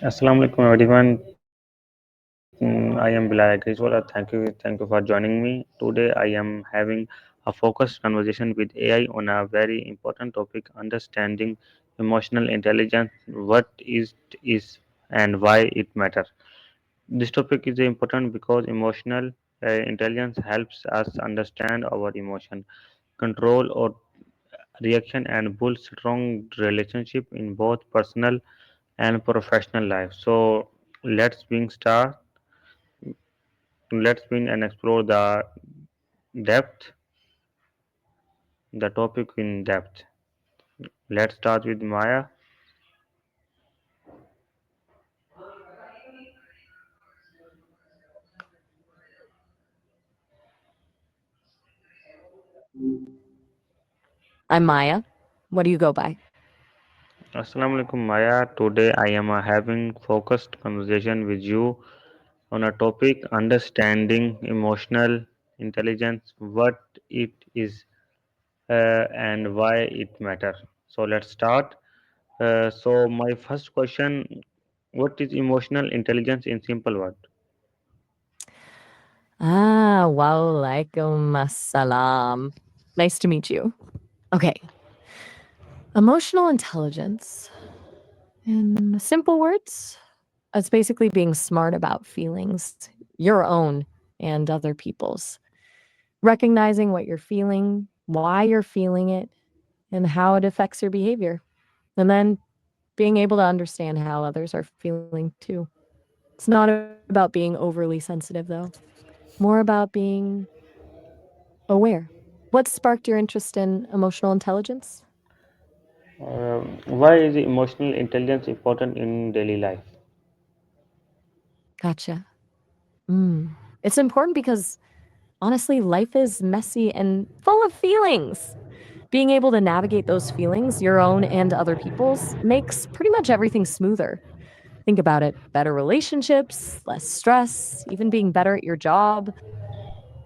Assalamu alaikum everyone. I am Bilal Agriswala. Thank you for joining me. Today I am having a focused conversation with AI on a very important topic: understanding emotional intelligence, what is and why it matters. This topic is important because emotional intelligence helps us understand our emotion, control or reaction, and build strong relationship in both personal and professional life. So let's begin start. Let's begin and explore depth, the topic in depth. Let's start with Maya. I'm Maya. What do you go by? Assalamu alaikum Maya. Today I am having focused conversation with you on a topic understanding emotional intelligence, what it is and why it matters. So let's start. So my first question: what is emotional intelligence in simple word? Walaikum assalam. Nice to meet you. Okay. Emotional intelligence. In simple words, it's basically being smart about feelings, your own and other people's. Recognizing what you're feeling, why you're feeling it, and how it affects your behavior. And then being able to understand how others are feeling too. It's not about being overly sensitive, though, more about being aware. What sparked your interest in emotional intelligence? Why is emotional intelligence important in daily life? Gotcha. It's important because honestly, life is messy and full of feelings. Being able to navigate those feelings, your own and other people's, makes pretty much everything smoother. Think about it: better relationships, less stress, even being better at your job.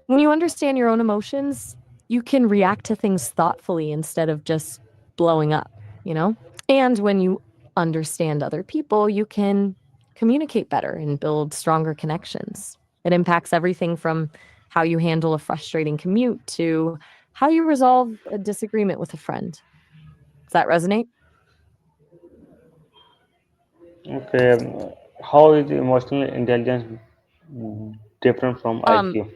When you understand your own emotions, you can react to things thoughtfully instead of just blowing up, you know? And when you understand other people, you can communicate better and build stronger connections. It impacts everything from how you handle a frustrating commute to how you resolve a disagreement with a friend. Does that resonate? Okay, how is emotional intelligence different from Um, IQ?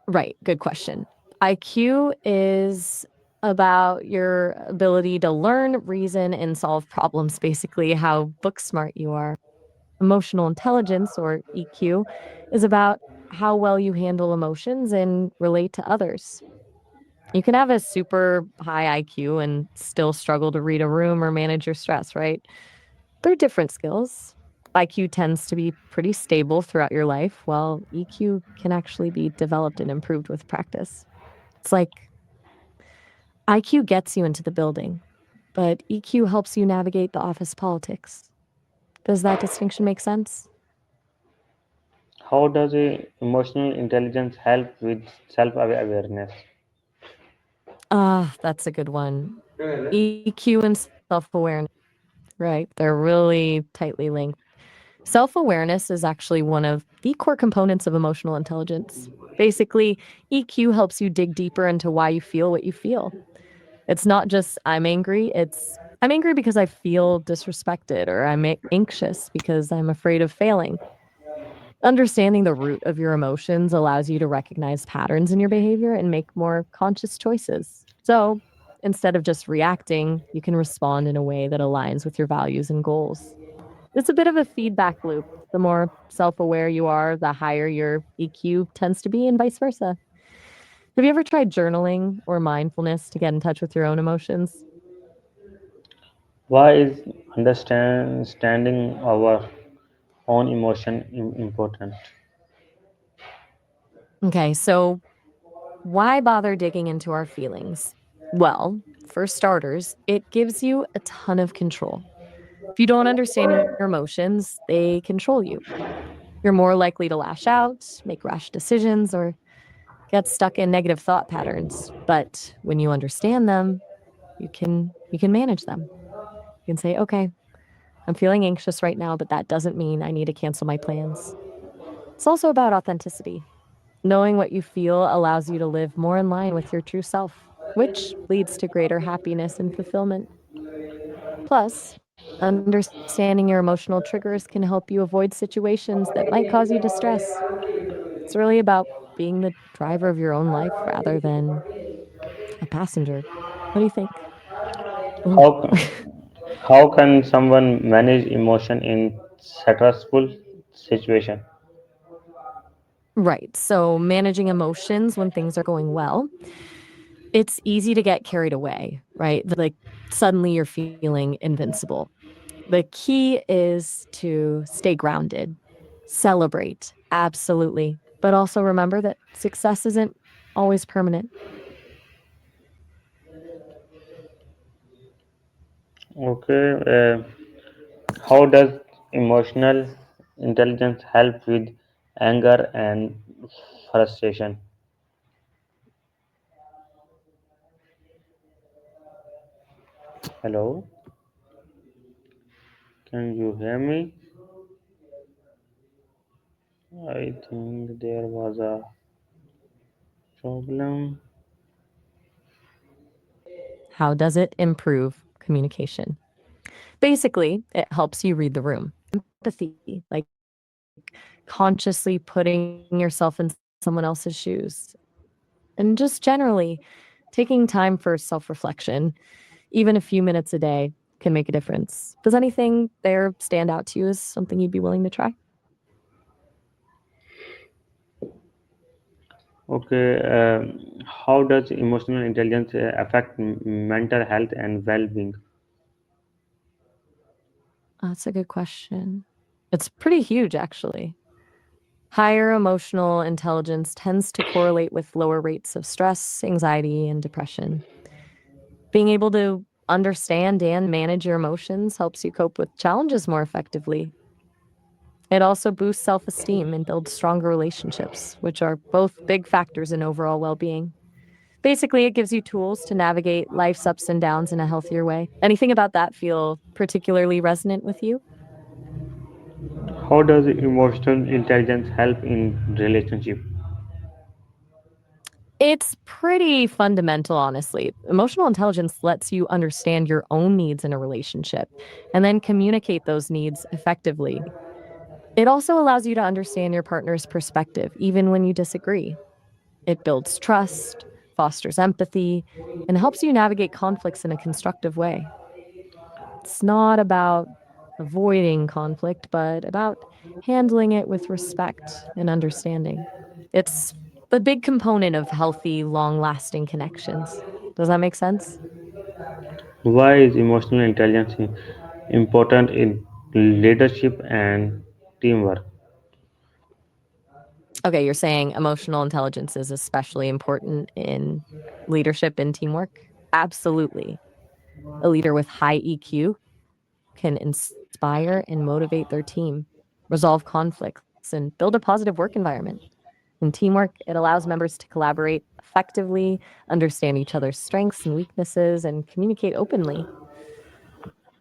right, good question. IQ is about your ability to learn, reason, and solve problems, basically, how book smart you are. Emotional intelligence, or EQ, is about how well you handle emotions and relate to others. You can have a super high IQ and still struggle to read a room or manage your stress, right? They're different skills. IQ tends to be pretty stable throughout your life, while EQ can actually be developed and improved with practice. It's like IQ gets you into the building, but EQ helps you navigate the office politics. Does that distinction make sense? How does emotional intelligence help with self-awareness? That's a good one. EQ and self-awareness, right? They're really tightly linked. Self-awareness is actually one of the core components of emotional intelligence. Basically, EQ helps you dig deeper into why you feel what you feel. It's not just I'm angry, it's I'm angry because I feel disrespected, or I'm anxious because I'm afraid of failing. Understanding the root of your emotions allows you to recognize patterns in your behavior and make more conscious choices. So, instead of just reacting, you can respond in a way that aligns with your values and goals. It's a bit of a feedback loop. The more self aware you are, the higher your EQ tends to be, and vice versa. Have you ever tried journaling or mindfulness to get in touch with your own emotions? Why is understanding our own emotion important? Okay, so why bother digging into our feelings? Well, for starters, it gives you a ton of control. If you don't understand your emotions, they control you. You're more likely to lash out, make rash decisions, or get stuck in negative thought patterns. But when you understand them, you can manage them. You can say, "Okay, I'm feeling anxious right now, but that doesn't mean I need to cancel my plans. It's also about authenticity. Knowing what you feel allows you to live more in line with your true self, which leads to greater happiness and fulfillment. Plus, understanding your emotional triggers can help you avoid situations that might cause you distress. It's really about being the driver of your own life rather than a passenger. What do you think? Ooh. How how can someone manage emotion in stressful situation? Right. So, managing emotions when things are going well, it's easy to get carried away, right? Like, suddenly you're feeling invincible. The key is to stay grounded, celebrate, absolutely. But also remember that success isn't always permanent. Okay. How does emotional intelligence help with anger and frustration? Hello, can you hear me? I think there was a problem. How does it improve communication? Basically, it helps you read the room. Empathy, like consciously putting yourself in someone else's shoes. And just generally taking time for self reflection, even a few minutes a day, can make a difference. Does anything there stand out to you as something you'd be willing to try? Okay, how does emotional intelligence affect mental health and well-being? That's a good question. It's pretty huge, actually. Higher emotional intelligence tends to correlate with lower rates of stress, anxiety, and depression. Being able to understand and manage your emotions helps you cope with challenges more effectively. It also boosts self esteem and builds stronger relationships, which are both big factors in overall well being. Basically, it gives you tools to navigate life's ups and downs in a healthier way. Anything about that feel particularly resonant with you? How does emotional intelligence help in relationship? It's pretty fundamental, honestly. Emotional intelligence lets you understand your own needs in a relationship and then communicate those needs effectively. It also allows you to understand your partner's perspective, even when you disagree. It builds trust, fosters empathy, and helps you navigate conflicts in a constructive way. It's not about avoiding conflict, but about handling it with respect and understanding. It's a big component of healthy, long lasting connections. Does that make sense? Why is emotional intelligence important in leadership and teamwork? Okay, you're saying emotional intelligence is especially important in leadership and teamwork? Absolutely. A leader with high EQ can inspire and motivate their team, resolve conflicts, and build a positive work environment. In teamwork, it allows members to collaborate effectively, understand each other's strengths and weaknesses, and communicate openly.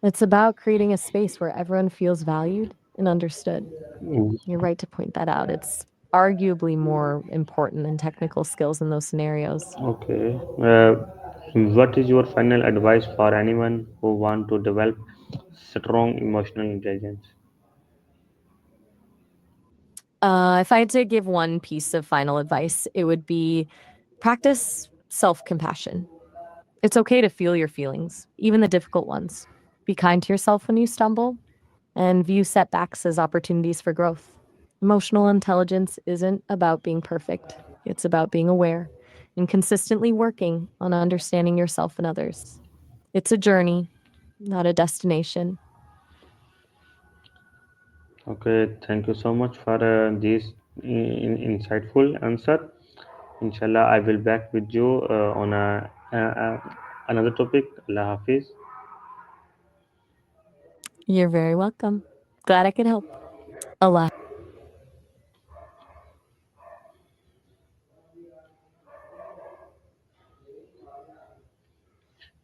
It's about creating a space where everyone feels valued and understood. You're right to point that out. It's arguably more important than technical skills in those scenarios. Okay. What is your final advice for anyone who want to develop strong emotional intelligence? If I had to give one piece of final advice, it would be practice self compassion. It's okay to feel your feelings, even the difficult ones. Be kind to yourself when you stumble and view setbacks as opportunities for growth. Emotional intelligence isn't about being perfect, it's about being aware and consistently working on understanding yourself and others. It's a journey, not a destination. Okay, thank you so much for this insightful answer. Inshallah, I will back with you on another topic. Allah Hafiz. You're very welcome. Glad I could help. Allah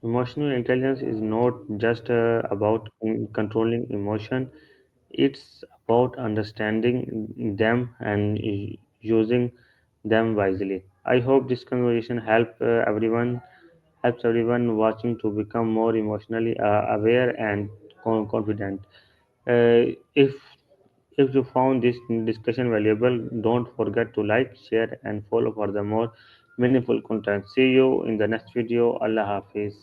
Emotional intelligence is not just about controlling emotion, it's about understanding them and using them wisely. I hope this conversation helps everyone watching to become more emotionally aware and confident. If you found this discussion valuable, don't forget to like, share, and follow for the more meaningful content. See you in the next video. Allah Hafiz.